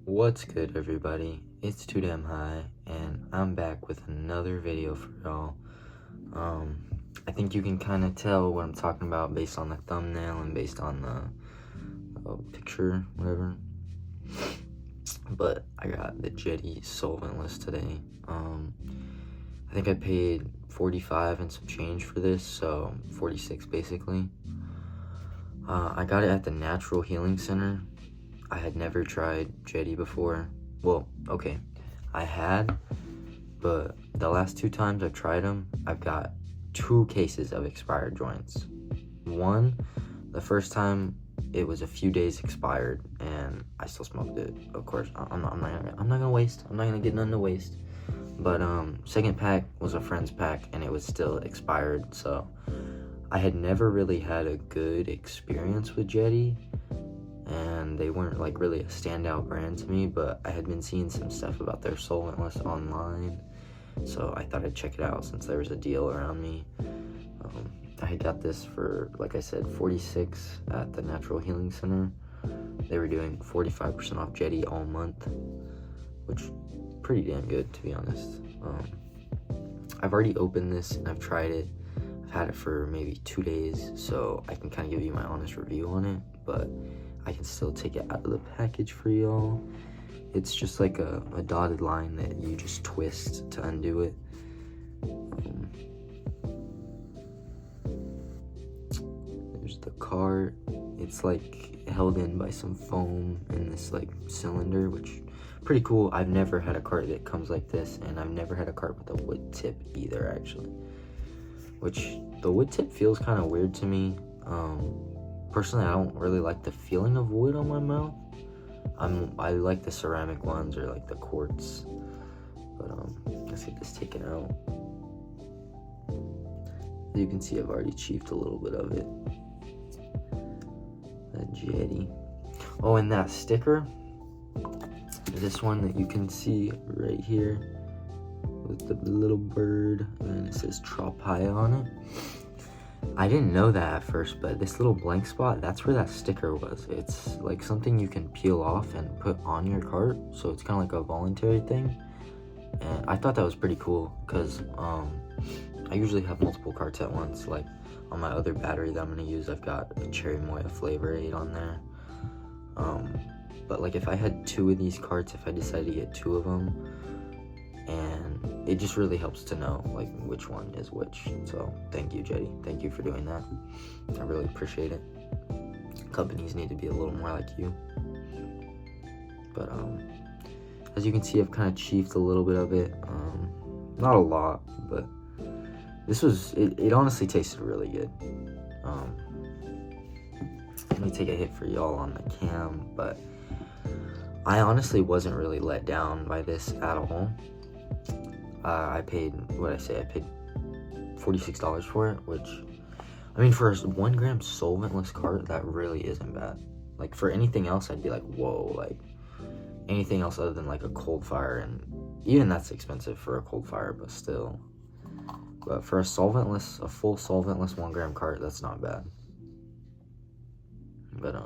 What's good, everybody? It's Too Damn High, and I'm back with another video for y'all. I think you can kind of tell what I'm talking about based on the thumbnail and based on the picture, whatever. But I got the JETTY solventless today. I think I paid 45 and some change for this, so 46 basically. I got it at the Natural Healing Center. I had never tried JETTY before. Well, okay, I had, but the last two times I've tried them, I've got 2 cases of expired joints. One, the first time it was a few days expired, and I still smoked it. Of course, I'm not gonna waste. I'm not gonna get none to waste. But second pack was a friend's pack, and it was still expired. So I had never really had a good experience with JETTY, and they weren't like really a standout brand to me, but I had been seeing some stuff about their solventless online, so I thought I'd check it out since there was a deal around me. I had got this for, like I said, 46 at the Natural Healing Center. They were doing 45% off JETTY all month, which pretty damn good, to be honest. I've already opened this and I've tried it. I've had it for maybe 2 days, so I can kind of give you my honest review on it, but I can still take it out of the package for y'all. It's just like a dotted line that you just twist to undo it. There's the cart. It's like held in by some foam in this like cylinder, which pretty cool. I've never had a cart that comes like this, and I've never had a cart with a wood tip either, actually. Which the wood tip feels kind of weird to me. Personally, I don't really like the feeling of wood on my mouth. I like the ceramic ones or like the quartz. But let's get this taken out. As you can see, I've already chiefed a little bit of it. That JETTY. Oh, and that sticker. This one that you can see right here with the little bird, and it says Tropaya on it. I didn't know that at first, but this little blank spot, that's where that sticker was. It's like something you can peel off and put on your cart, so it's kind of like a voluntary thing. And I thought that was pretty cool, because I usually have multiple carts at once. Like on my other battery that I'm going to use, I've got a Cherry Moya Flavor Aid on there. But like if I had 2 of these carts, if I decided to get 2 of them, and it just really helps to know like which one is which. So thank you, JETTY. Thank you for doing that. I really appreciate it. Companies need to be a little more like you. But as you can see, I've kind of chiefed a little bit of it. Not a lot, but this was it honestly tasted really good. Let me take a hit for y'all on the cam, but I honestly wasn't really let down by this at all. I paid, I paid $46 for it, which, I mean, for a 1 gram solventless cart, that really isn't bad. Like, for anything else, I'd be like, whoa, like, anything else other than, like, a cold fire, and even that's expensive for a cold fire, but still. But for a full solventless 1 gram cart, that's not bad. But,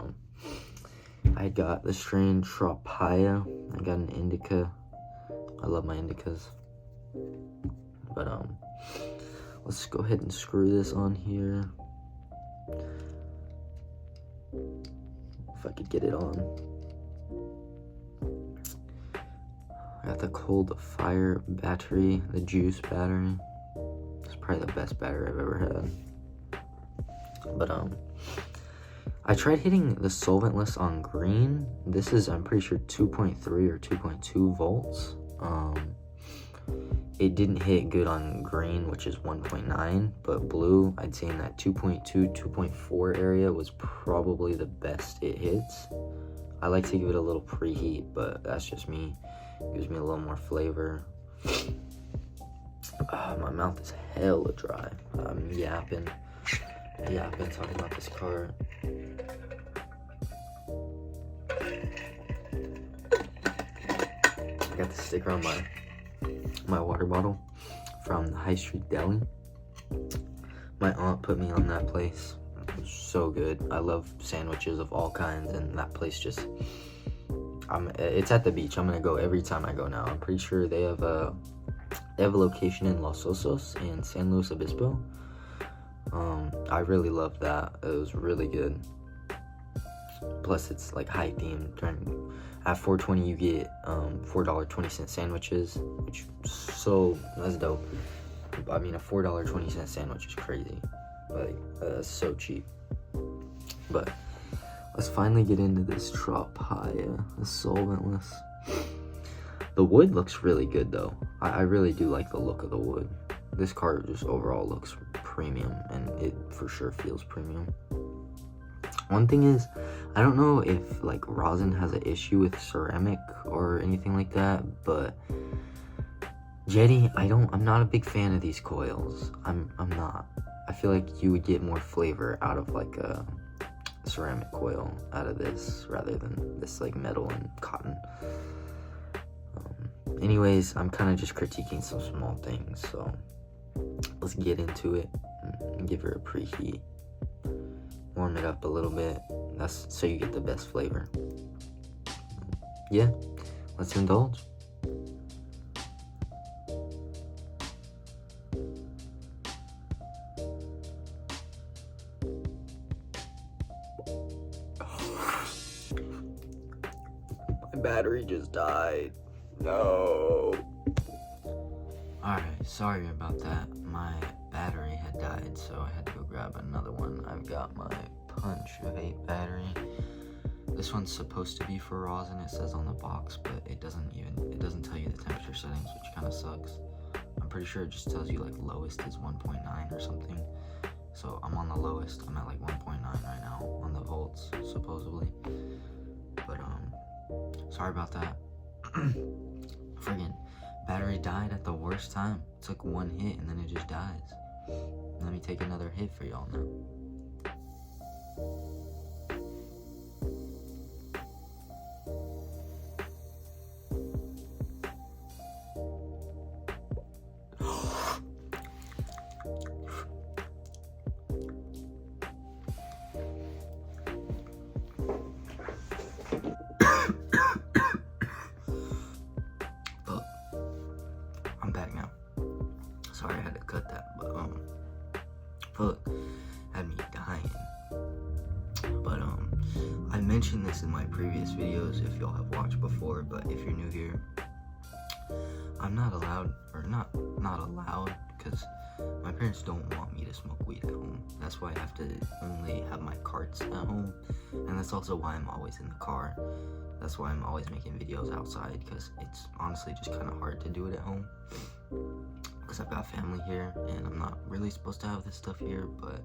I got the strain Tropaya. I got an indica. I love my indicas. But let's go ahead and screw this on here. If I could get it on. I got the Cold Fire battery, the juice battery. It's probably the best battery I've ever had. But I tried hitting the solventless on green. This is, I'm pretty sure, 2.3 or 2.2 volts. It didn't hit good on green, which is 1.9, but blue, I'd say in that 2.2, 2.4 area was probably the best it hits. I like to give it a little preheat, but that's just me. It gives me a little more flavor. My mouth is hella dry. I'm yapping talking about this cart. I got the sticker on my water bottle from the High Street Deli. My aunt put me on that place. It was so good. I love sandwiches of all kinds, and that place just It's at the beach. I'm gonna go every time I go now. I'm pretty sure they have a location in Los Osos and San Luis Obispo. I really loved that. It was really good. Plus, it's like high themed. At $4.20, you get $4.20 sandwiches, which that's dope. I mean, a $4.20 sandwich is crazy. Like, so cheap. But let's finally get into this Tropaya, the solventless. The wood looks really good though. I really do like the look of the wood. This card just overall looks premium, and it for sure feels premium. One thing is, I don't know if like rosin has an issue with ceramic or anything like that, but JETTY, I'm not a big fan of these coils. I'm not. I feel like you would get more flavor out of like a ceramic coil out of this rather than this like metal and cotton. Anyways, I'm kind of just critiquing some small things, so let's get into it and give her a preheat. Warm it up a little bit. That's so you get the best flavor. Yeah, let's indulge. My battery just died. No. Alright, sorry about that. My battery had died, so I had to go grab another one. I've got my Punch vape battery. This one's supposed to be for rosin, it says on the box, but it doesn't tell you the temperature settings, which kind of sucks. I'm pretty sure it just tells you like lowest is 1.9 or something. So I'm on the lowest. I'm at like 1.9 right now on the volts, supposedly. But sorry about that. Friggin' battery died at the worst time. It took one hit and then it just dies. Let me take another hit for y'all now. I'm back now. Sorry I had to cut that, but fuck, had me dying. But I mentioned this in my previous videos if y'all have watched before, but if you're new here, I'm not allowed, or not allowed, because my parents don't want me to smoke weed at home. That's why I have to only have my carts at home, and that's also why I'm always in the car. That's why I'm always making videos outside, because it's honestly just kind of hard to do it at home. Because I've got family here, and I'm not really supposed to have this stuff here, but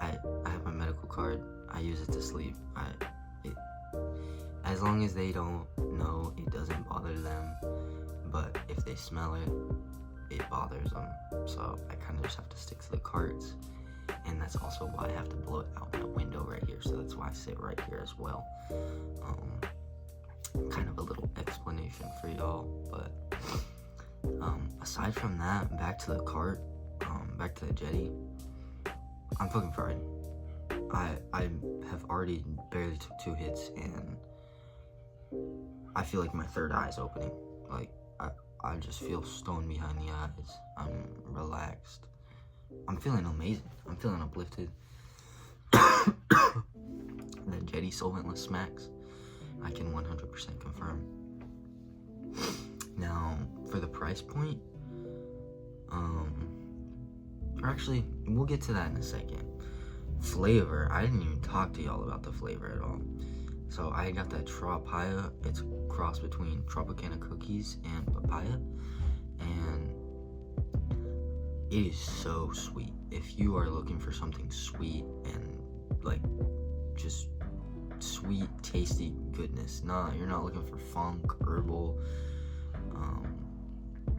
I have my medical card. I use it to sleep. As long as they don't know, it doesn't bother them. But if they smell it, it bothers them. So I kind of just have to stick to the carts. And that's also why I have to blow it out my window right here. So that's why I sit right here as well. Kind of a little explanation for y'all. But aside from that, back to the cart, back to the JETTY, I'm fucking fried. I have already barely took 2 hits, and I feel like my third eye is opening. Like, I just feel stone behind the eyes. I'm relaxed. I'm feeling amazing. I'm feeling uplifted. The JETTY solventless smacks. I can 100% confirm. Now, for the price point, or actually, we'll get to that in a second. Flavor, I didn't even talk to y'all about the flavor at all. So I got that Tropaya. It's a cross between Tropicana cookies and papaya, and it is so sweet. If you are looking for something sweet and like just sweet, tasty goodness, you're not looking for funk, herbal,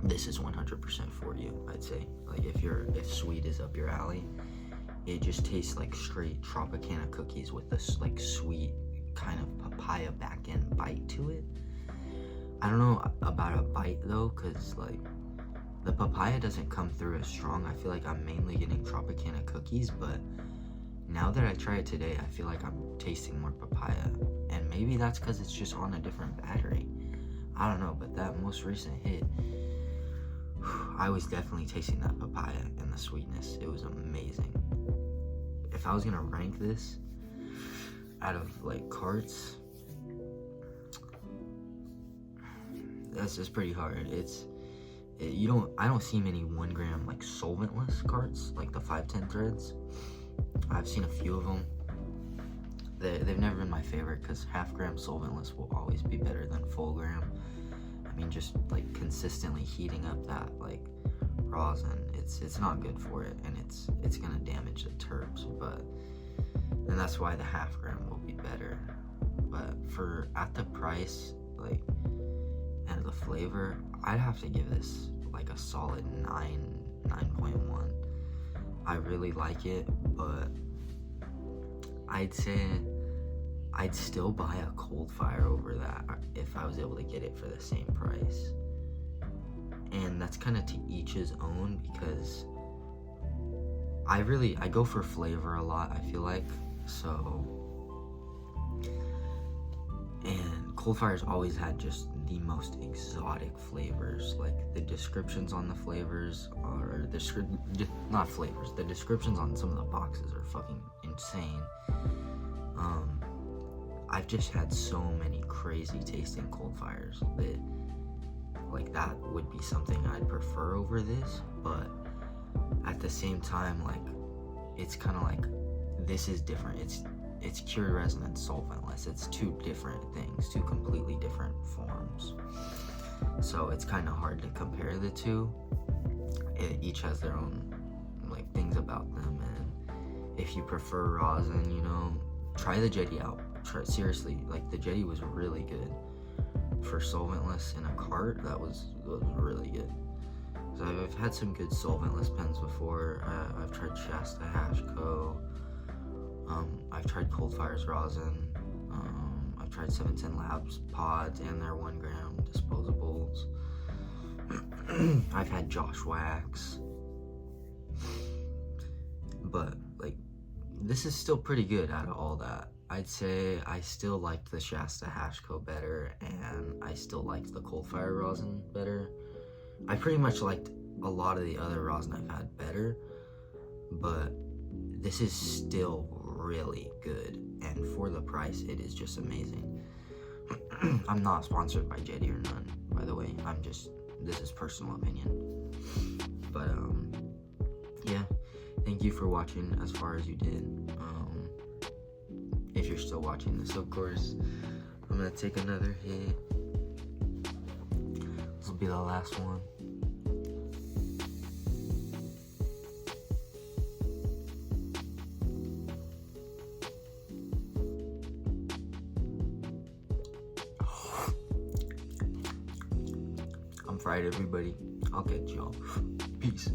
this is 100% for you, I'd say. Like if sweet is up your alley, it just tastes like straight Tropicana cookies with this like sweet kind of papaya back end bite to it. I don't know about a bite though, cause like the papaya doesn't come through as strong. I feel like I'm mainly getting Tropicana cookies, but now that I try it today, I feel like I'm tasting more papaya, and Maybe that's because it's just on a different battery. I don't know, but that most recent hit, I was definitely tasting that papaya and the sweetness. It was amazing. If I was gonna rank this out of like carts, that's just pretty hard. I don't see many 1 gram like solventless carts, like the 510 threads. I've seen a few of them. They've never been my favorite because half gram solventless will always be better than full gram. I mean, just like consistently heating up that like rosin, it's not good for it, and it's gonna damage the terps. And that's why the half gram will be better. But at the price, like, and the flavor, I'd have to give this like a solid 9.1. I really like it, but I'd say I'd still buy a cold fire over that if I was able to get it for the same price. And that's kind of to each his own, because I go for flavor a lot, I feel like. So, and cold fire's always had just the most exotic flavors. Like, the descriptions on the flavors are not flavors. The descriptions on some of the boxes are fucking insane. I've just had so many crazy tasting cold fires that, like, that would be something I'd prefer over this. But at the same time, like, it's kind of like, this is different. It's cured resin and solventless. It's two different things, two completely different forms. So it's kind of hard to compare the two. Each has their own like things about them, and if you prefer rosin, you know, try the JETTY out. Seriously, like, the JETTY was really good for solventless in a cart. That was really good. So I've had some good solventless pens before. I've tried Shasta Hash Co. I've tried Cold Fire's rosin. I've tried 710 Labs pods and their 1 gram disposables. I've had Josh Wax. But, like, this is still pretty good out of all that. I'd say I still liked the Shasta Hash Co better, and I still liked the Cold Fire rosin better. I pretty much liked a lot of the other rosin I've had better, but this is still really good, and for the price, it is just amazing. I'm not sponsored by JETTY or none, by the way. This is personal opinion. But, yeah. Thank you for watching as far as you did. If you're still watching this, of course, I'm gonna take another hit. This will be the last one. I'm fried, everybody. I'll catch y'all. Peace.